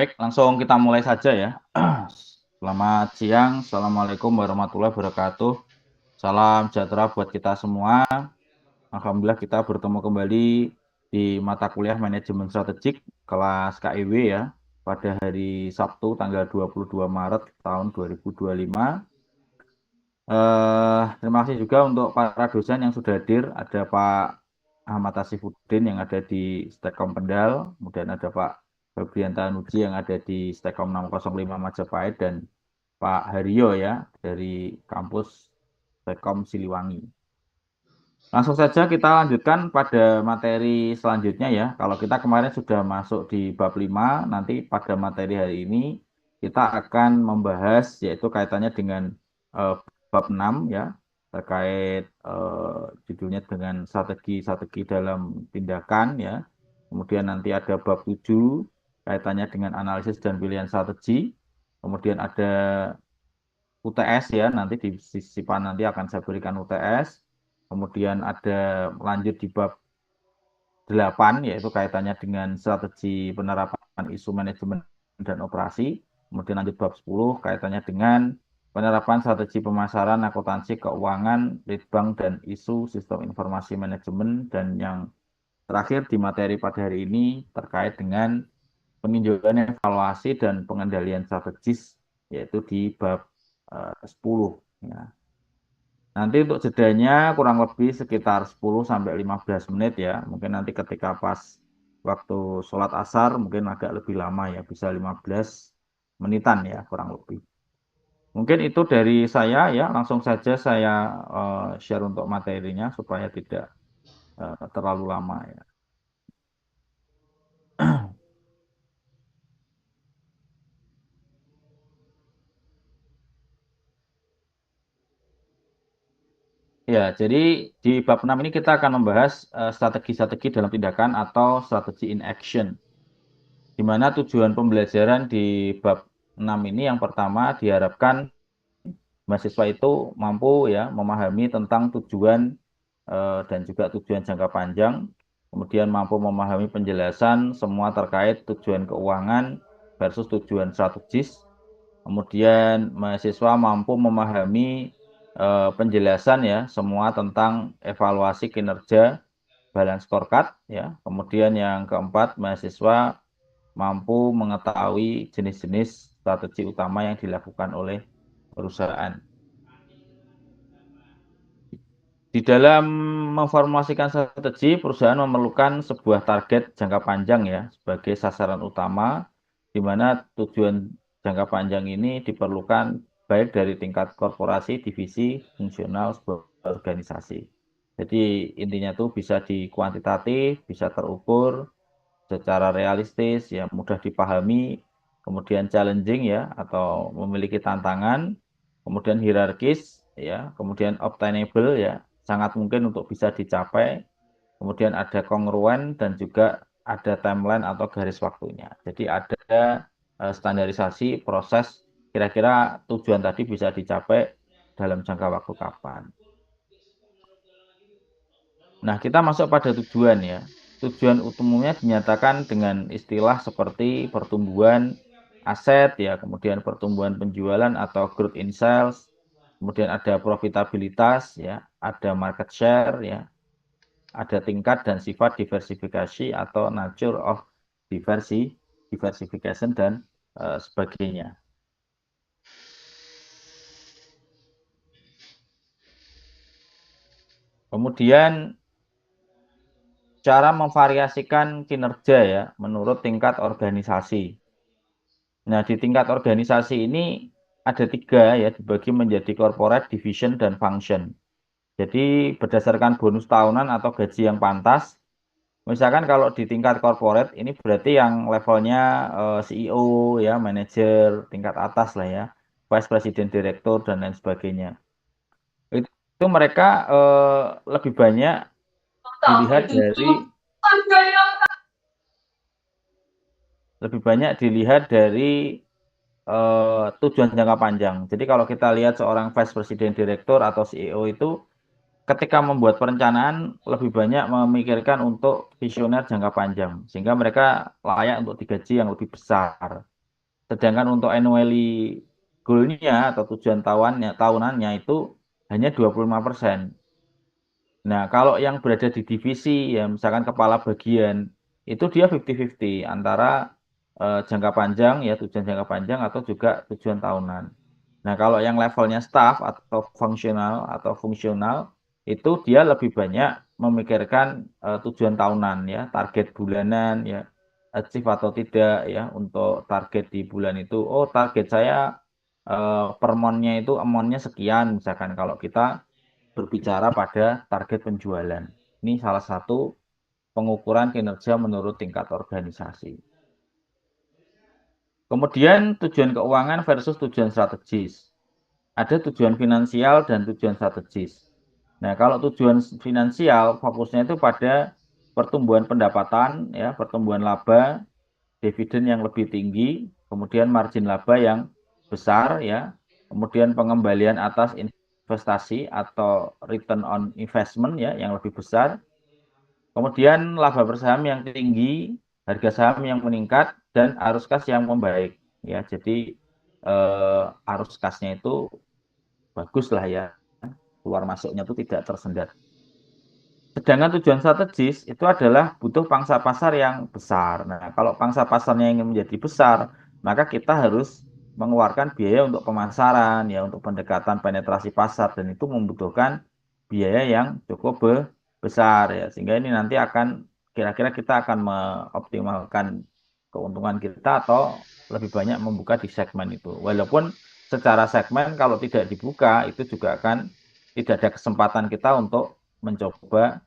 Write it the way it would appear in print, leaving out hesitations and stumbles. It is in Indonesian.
Baik, langsung kita mulai saja ya. Selamat siang, Assalamualaikum warahmatullahi wabarakatuh. Salam sejahtera buat kita semua. Alhamdulillah kita bertemu kembali di mata kuliah Manajemen Strategik kelas KIW ya, pada hari Sabtu tanggal 22 Maret tahun 2025. Terima kasih juga untuk para dosen yang sudah hadir. Ada Pak Ahmad Asifuddin yang ada di Stekom Kendal, kemudian ada Pak Febrian Tanuji yang ada di Stekom 605 Majapahit, dan Pak Haryo ya dari kampus Stekom Siliwangi. Langsung saja kita lanjutkan pada materi selanjutnya ya. Kalau kita kemarin sudah masuk di bab 5, nanti pada materi hari ini kita akan membahas yaitu kaitannya dengan eh, bab 6 ya, terkait judulnya dengan strategi-strategi dalam tindakan ya. Kemudian nanti ada bab 7 kaitannya dengan analisis dan pilihan strategi. Kemudian ada UTS ya, nanti di sisipan nanti akan saya berikan UTS. Kemudian ada lanjut di bab 8 yaitu kaitannya dengan strategi penerapan isu manajemen dan operasi. Kemudian lanjut bab 10 kaitannya dengan penerapan strategi pemasaran, akuntansi, keuangan, litbang, dan isu sistem informasi manajemen. Dan yang terakhir di materi pada hari ini terkait dengan peninjauan evaluasi dan pengendalian strategis yaitu di bab 10 ya. Nanti untuk jedanya kurang lebih sekitar 10 sampai 15 menit ya. Mungkin nanti ketika pas waktu sholat asar mungkin agak lebih lama ya, bisa 15 menitan ya kurang lebih. Mungkin itu dari saya ya, langsung saja saya share untuk materinya supaya tidak terlalu lama ya. Ya, jadi di bab 6 ini kita akan membahas strategi-strategi dalam tindakan atau strategi in action. Di mana tujuan pembelajaran di bab 6 ini yang pertama diharapkan mahasiswa itu mampu ya memahami tentang tujuan dan juga tujuan jangka panjang, kemudian mampu memahami penjelasan semua terkait tujuan keuangan versus tujuan strategis, kemudian mahasiswa mampu memahami penjelasan ya semua tentang evaluasi kinerja balance scorecard ya, kemudian yang keempat mahasiswa mampu mengetahui jenis-jenis strategi utama yang dilakukan oleh perusahaan. Di dalam memformulasikan strategi, perusahaan memerlukan sebuah target jangka panjang ya sebagai sasaran utama, di mana tujuan jangka panjang ini diperlukan baik dari tingkat korporasi, divisi, fungsional, sebuah organisasi. Jadi intinya tuh bisa dikuantitatif, bisa terukur, secara realistis, ya mudah dipahami, kemudian challenging ya atau memiliki tantangan, kemudian hierarkis ya, kemudian obtainable ya, sangat mungkin untuk bisa dicapai, kemudian ada kongruen dan juga ada timeline atau garis waktunya. Jadi ada standarisasi proses kira-kira tujuan tadi bisa dicapai dalam jangka waktu kapan. Nah, kita masuk pada tujuan ya. Tujuan umumnya dinyatakan dengan istilah seperti pertumbuhan aset ya, kemudian pertumbuhan penjualan atau growth in sales, kemudian ada profitabilitas ya, ada market share ya, ada tingkat dan sifat diversifikasi atau nature of diversification dan sebagainya. Kemudian cara memvariasikan kinerja ya menurut tingkat organisasi. Nah, di tingkat organisasi ini ada 3 ya, dibagi menjadi corporate, division, dan function. Jadi berdasarkan bonus tahunan atau gaji yang pantas, misalkan kalau di tingkat corporate ini berarti yang levelnya CEO ya, manajer tingkat atas lah ya, vice president, direktur, dan lain sebagainya. Itu mereka lebih banyak dilihat dari tujuan jangka panjang. Jadi kalau kita lihat seorang vice president direktur atau CEO itu ketika membuat perencanaan lebih banyak memikirkan untuk visioner jangka panjang, sehingga mereka layak untuk digaji yang lebih besar. Sedangkan untuk annually goal-nya atau tujuan tahunannya itu hanya 25%. Nah, kalau yang berada di divisi, ya misalkan kepala bagian, itu dia 50-50 antara jangka panjang, ya tujuan jangka panjang atau juga tujuan tahunan. Nah, kalau yang levelnya staff atau fungsional, itu dia lebih banyak memikirkan tujuan tahunan, ya target bulanan, ya achieve atau tidak, ya untuk target di bulan itu. Oh, target saya per monthnya itu amonnya sekian, misalkan kalau kita berbicara pada target penjualan. Ini salah satu pengukuran kinerja menurut tingkat organisasi. Kemudian tujuan keuangan versus tujuan strategis. Ada tujuan finansial dan tujuan strategis. Nah, kalau tujuan finansial fokusnya itu pada pertumbuhan pendapatan, ya, pertumbuhan laba, dividen yang lebih tinggi, kemudian margin laba yang besar, ya, kemudian pengembalian atas investasi atau return on investment, ya, yang lebih besar, kemudian laba per saham yang tinggi, harga saham yang meningkat, dan arus kas yang membaik, ya. Jadi arus kasnya itu bagus lah, ya, keluar masuknya itu tidak tersendat. Sedangkan tujuan strategis itu adalah butuh pangsa pasar yang besar. Nah, kalau pangsa pasarnya ingin menjadi besar, maka kita harus mengeluarkan biaya untuk pemasaran, ya, untuk pendekatan penetrasi pasar, dan itu membutuhkan biaya yang cukup besar, ya. Sehingga ini nanti akan kira-kira kita akan mengoptimalkan keuntungan kita atau lebih banyak membuka di segmen itu. Walaupun secara segmen kalau tidak dibuka itu juga akan tidak ada kesempatan kita untuk mencoba